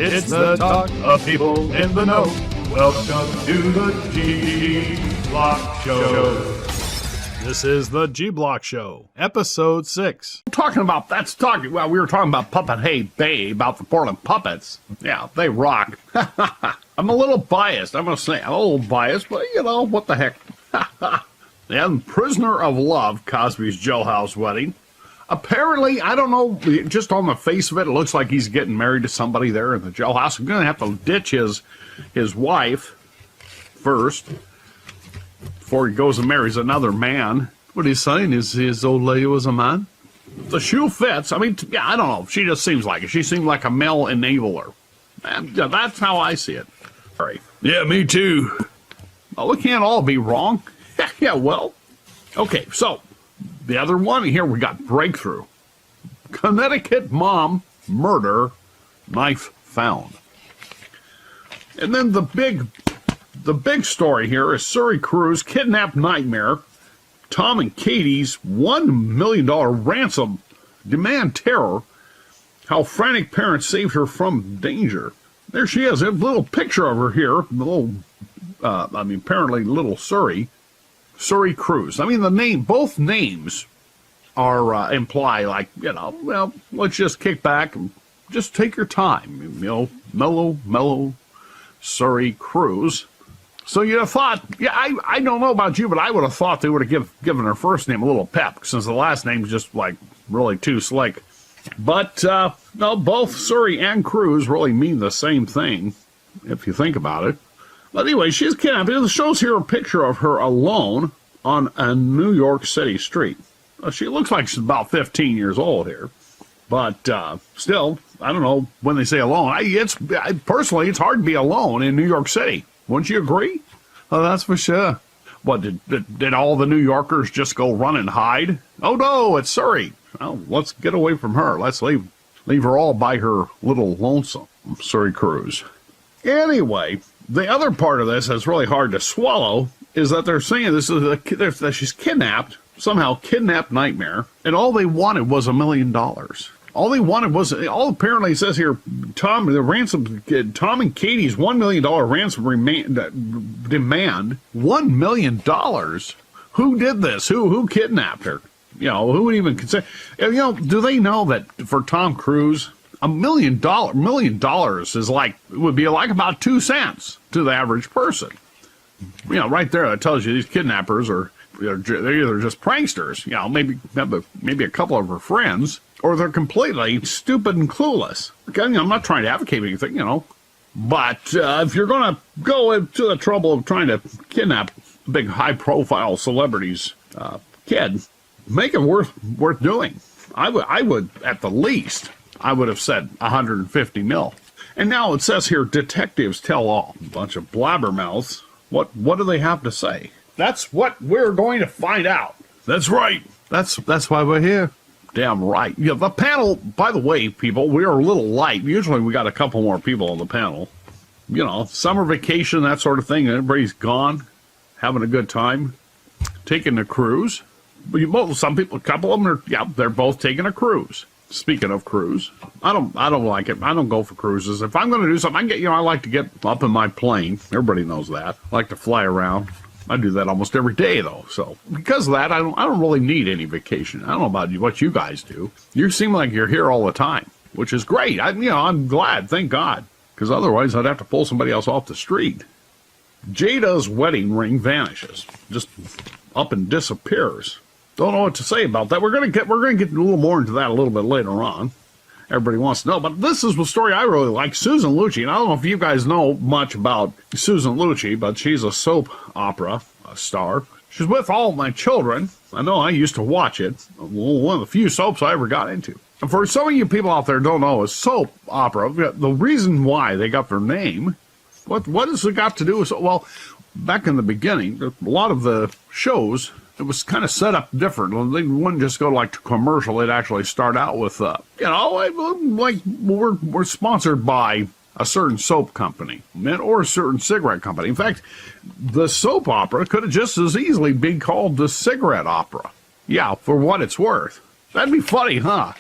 It's the talk of people in the know. Welcome to the G-Block Show. This is the G-Block Show, Episode 6. We were talking about Puppet Hey Bay, about the Portland Puppets. Yeah, they rock. I'm a little biased, I'm going to say. I'm a little biased, but you know, what the heck. And Prisoner of Love, Cosby's jailhouse wedding. Apparently, I don't know, just on the face of it, it looks like he's getting married to somebody there in the jailhouse. I'm going to have to ditch his wife first before he goes and marries another man. What he's saying is his old lady was a man? The shoe fits. I mean, yeah, I don't know. She just seems like it. She seemed like a male enabler. And that's how I see it. All right. Yeah, me too. Well, we can't all be wrong. Yeah, well. Okay, so the other one here, we got breakthrough. Connecticut mom murder, knife found. And then the big story here is Surrey Cruise kidnapped nightmare. Tom and Katie's $1 million ransom demand terror. How frantic parents saved her from danger. There she is, a little picture of her here. Apparently little Surrey Cruise. I mean, both names are imply like, you know, well, let's just kick back and just take your time. You know, mellow Surrey Cruise. So you'd have thought, yeah, I don't know about you, but I would have thought they would have given her first name a little pep, since the last name's just like really too slick. But no, both Surrey and Cruise really mean the same thing, if you think about it. But anyway, she's kidnapped. It shows here a picture of her alone on a New York City street. She looks like she's about 15 years old here. But still, I don't know when they say alone. Personally, it's hard to be alone in New York City. Wouldn't you agree? Oh, that's for sure. What, did all the New Yorkers just go run and hide? Oh, no, it's Surrey. Well, let's get away from her. Let's leave her all by her little lonesome Surrey Cruise. Anyway, the other part of this that's really hard to swallow is that they're saying that she's kidnapped, somehow kidnapped nightmare, and all they wanted was $1 million. All they wanted was, apparently it says here, Tom and Katie's $1 million ransom demand. $1 million? Who did this? Who kidnapped her? You know, who would even consider? You know, do they know that for Tom Cruise, $1 million is like, it would be like about 2 cents to the average person. You know, right there, that tells you these kidnappers they're either just pranksters, you know, maybe a couple of her friends, or they're completely stupid and clueless. Okay, you know, I'm not trying to advocate anything, you know, but if you're going to go into the trouble of trying to kidnap big high-profile celebrities' kid, make it worth doing. I would at the least, I would have said 150 mil. And now it says here, detectives tell all. A bunch of blabbermouths. What do they have to say? That's what we're going to find out. That's right. That's why we're here. Damn right. Yeah, the panel, by the way, people, we are a little light. Usually we got a couple more people on the panel. You know, summer vacation, that sort of thing. Everybody's gone, having a good time, taking a cruise. But a couple of them they're both taking a cruise. Speaking of cruise, I don't like it. I don't go for cruises. If I'm going to do something, I like to get up in my plane. Everybody knows that. I like to fly around. I do that almost every day, though. So because of that, I don't really need any vacation. I don't know about you, what you guys do. You seem like you're here all the time, which is great. I'm glad, thank God, because otherwise I'd have to pull somebody else off the street. Jada's wedding ring vanishes, just up and disappears. Don't know what to say about that. We're gonna get a little more into that a little bit later on. Everybody wants to know, but this is the story I really like. Susan Lucci, and I don't know if you guys know much about Susan Lucci, but she's a soap opera star. She's with All My Children. I know I used to watch it. One of the few soaps I ever got into. And for some of you people out there who don't know, a soap opera, the reason why they got their name, what has it got to do with, well, back in the beginning, a lot of the shows, it was kind of set up different. They wouldn't just go like to commercial. They'd actually start out with, like we're sponsored by a certain soap company or a certain cigarette company. In fact, the soap opera could have just as easily been called the cigarette opera. Yeah, for what it's worth. That'd be funny, huh?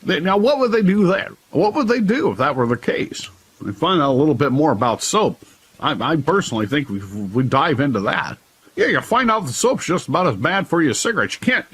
Now, what would they do then? What would they do if that were the case? We find out a little bit more about soap. I personally think we dive into that. Yeah, you find out the soap's just about as bad for you as cigarettes. You can't,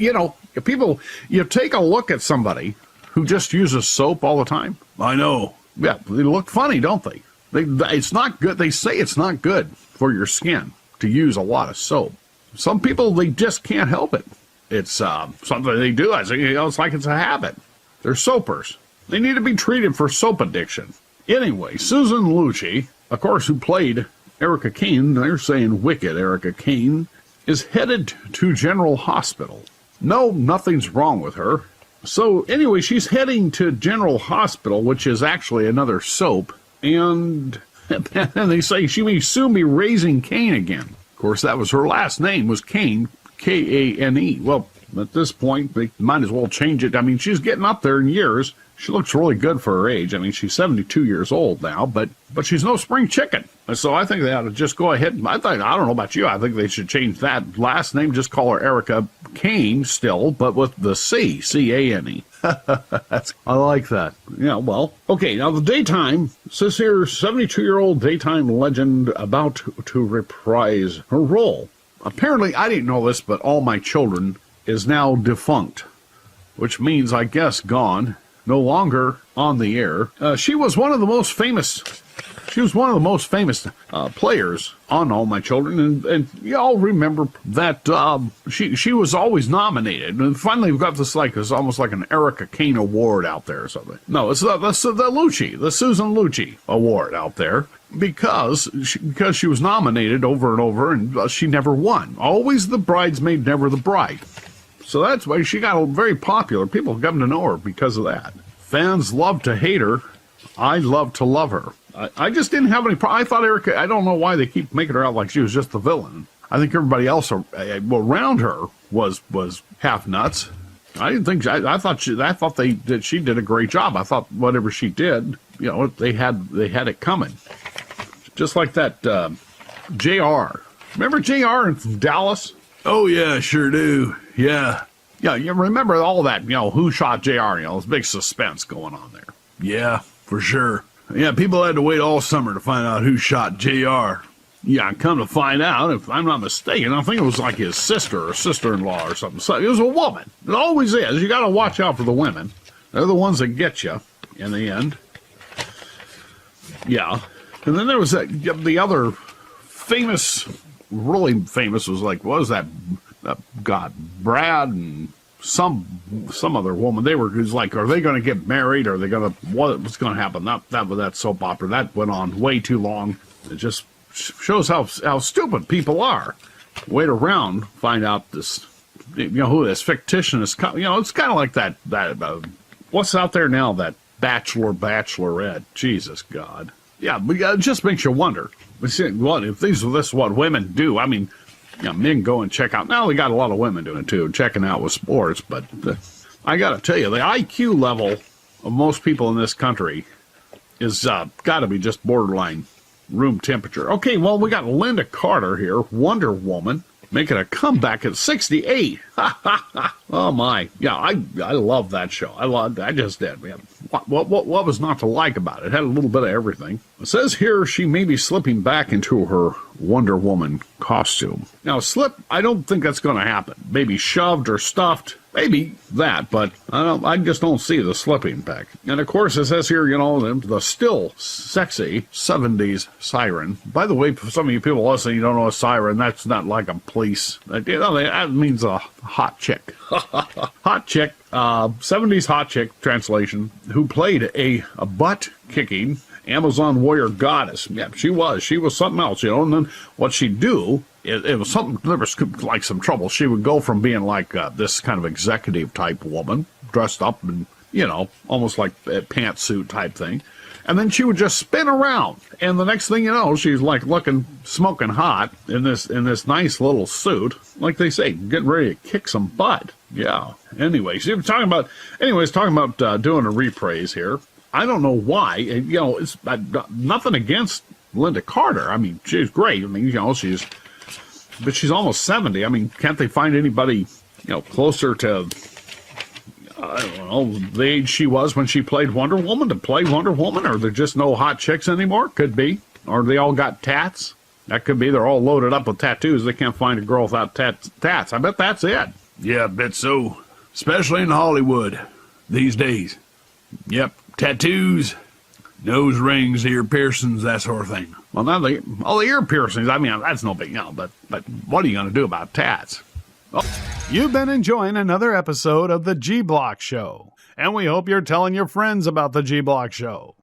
you take a look at somebody who just uses soap all the time. I know. Yeah, they look funny, don't they? It's not good. They say it's not good for your skin to use a lot of soap. Some people, they just can't help it. It's something they do. It's like it's a habit. They're soapers. They need to be treated for soap addiction. Anyway, Susan Lucci, of course, who played Erica Kane, they're saying wicked Erica Kane, is headed to General Hospital. No, nothing's wrong with her. So anyway, she's heading to General Hospital, which is actually another soap, and they say she may soon be raising Kane again. Of course, that was her last name, was Kane, Kane. Well, at this point, they might as well change it. I mean, she's getting up there in years. She looks really good for her age. I mean, she's 72 years old now, but she's no spring chicken. So I think they ought to just go ahead. I don't know about you. I think they should change that last name. Just call her Erica Kane still, but with the C, C-A-N-E. I like that. Yeah, well, okay. Now the daytime says here, 72-year-old daytime legend about to reprise her role. Apparently, I didn't know this, but All My Children is now defunct, which means, I guess, gone. No longer on the air. She was one of the most famous. She was one of the most famous players on All My Children, and you all remember that she was always nominated. And finally, we've got this it's almost like an Erica Kane Award out there or something. No, it's the Lucci, the Susan Lucci Award out there because she was nominated over and over, and she never won. Always the bridesmaid, never the bride. So that's why she got very popular. People come to know her because of that. Fans love to hate her. I love to love her. I just didn't have any problem. I thought Erica, I don't know why they keep making her out like she was just the villain. I think everybody else around her was half nuts. I didn't think, I thought she did a great job. I thought whatever she did, they had it coming. Just like that JR. Remember JR in Dallas? Oh, yeah, sure do. Yeah. Yeah, you remember all that, who shot JR, this big suspense going on there. Yeah, for sure. Yeah, people had to wait all summer to find out who shot JR. Yeah, come to find out, if I'm not mistaken, I think it was like his sister or sister-in-law or something. So it was a woman. It always is. You got to watch out for the women. They're the ones that get you in the end. Yeah. And then there was the other famous, really famous was what was that? Brad and some other woman. They were like, are they going to get married? Are they going to, what's going to happen? That with that soap opera, that went on way too long. It just shows how stupid people are. Wait around, find out this, who this fictitious, it's kind of like that what's out there now, that Bachelorette. Jesus God. Yeah, but it just makes you wonder. If this is what women do, I mean, men go and check out. Now, they got a lot of women doing it, too, checking out with sports. But I got to tell you, the IQ level of most people in this country is got to be just borderline room temperature. Okay, well, we got Linda Carter here, Wonder Woman, making a comeback at 68. Oh, my. Yeah, I love that show. I just did, man. What was not to like about it? It had a little bit of everything. It says here she may be slipping back into her Wonder Woman costume. Now, I don't think that's going to happen. Maybe shoved or stuffed. Maybe that, but I just don't see the slipping back. And of course, it says here, the still sexy 70s siren. By the way, for some of you people listening, you don't know a siren. That's not like a police. That means a hot chick. Hot chick, 70s hot chick translation, who played a butt-kicking Amazon warrior goddess. Yeah, she was something else, and then what she'd do, it was something, there was like some trouble. She would go from being like this kind of executive type woman, dressed up and, almost like a pantsuit type thing. And then she would just spin around. And the next thing you know, she's like looking, smoking hot in this nice little suit. Like they say, getting ready to kick some butt. Yeah. Anyway, she was talking about doing a reprise here. I don't know why. It's nothing against Linda Carter. I mean, she's great. I mean, but she's almost 70. I mean, can't they find anybody, closer to, I don't know, the age she was when she played Wonder Woman to play Wonder Woman, or there just no hot chicks anymore? Could be. Or they all got tats. That could be. They're all loaded up with tattoos. They can't find a girl without tats. I bet that's it. Yeah, I bet so. Especially in Hollywood these days. Yep, tattoos, nose rings, ear piercings, that sort of thing. Well, now all the ear piercings, I mean, that's no big deal, but what are you going to do about tats? You've been enjoying another episode of the G-Block Show, and we hope you're telling your friends about the G-Block Show.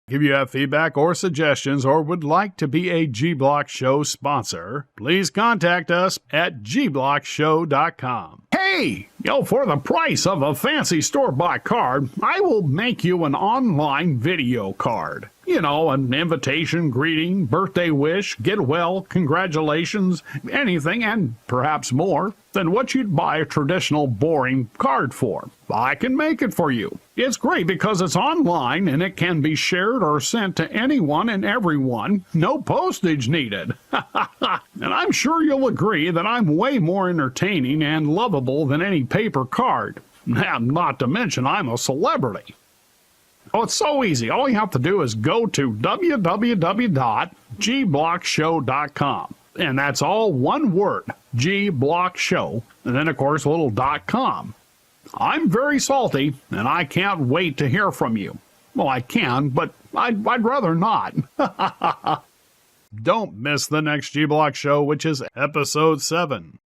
If you have feedback or suggestions or would like to be a G-Block Show sponsor, please contact us at gblockshow.com. Hey, for the price of a fancy store-bought card, I will make you an online video card. An invitation, greeting, birthday wish, get well, congratulations, anything, and perhaps more than what you'd buy a traditional boring card for. I can make it for you. It's great because it's online and it can be shared or sent to anyone and everyone. No postage needed. And I'm sure you'll agree that I'm way more entertaining and lovable than any paper card. And not to mention I'm a celebrity. Oh, it's so easy. All you have to do is go to www.gblockshow.com. And that's all one word, G-Block-Show, and then, of course, a little .com. I'm very salty, and I can't wait to hear from you. Well, I can, but I'd rather not. Don't miss the next G-Block Show, which is Episode 7.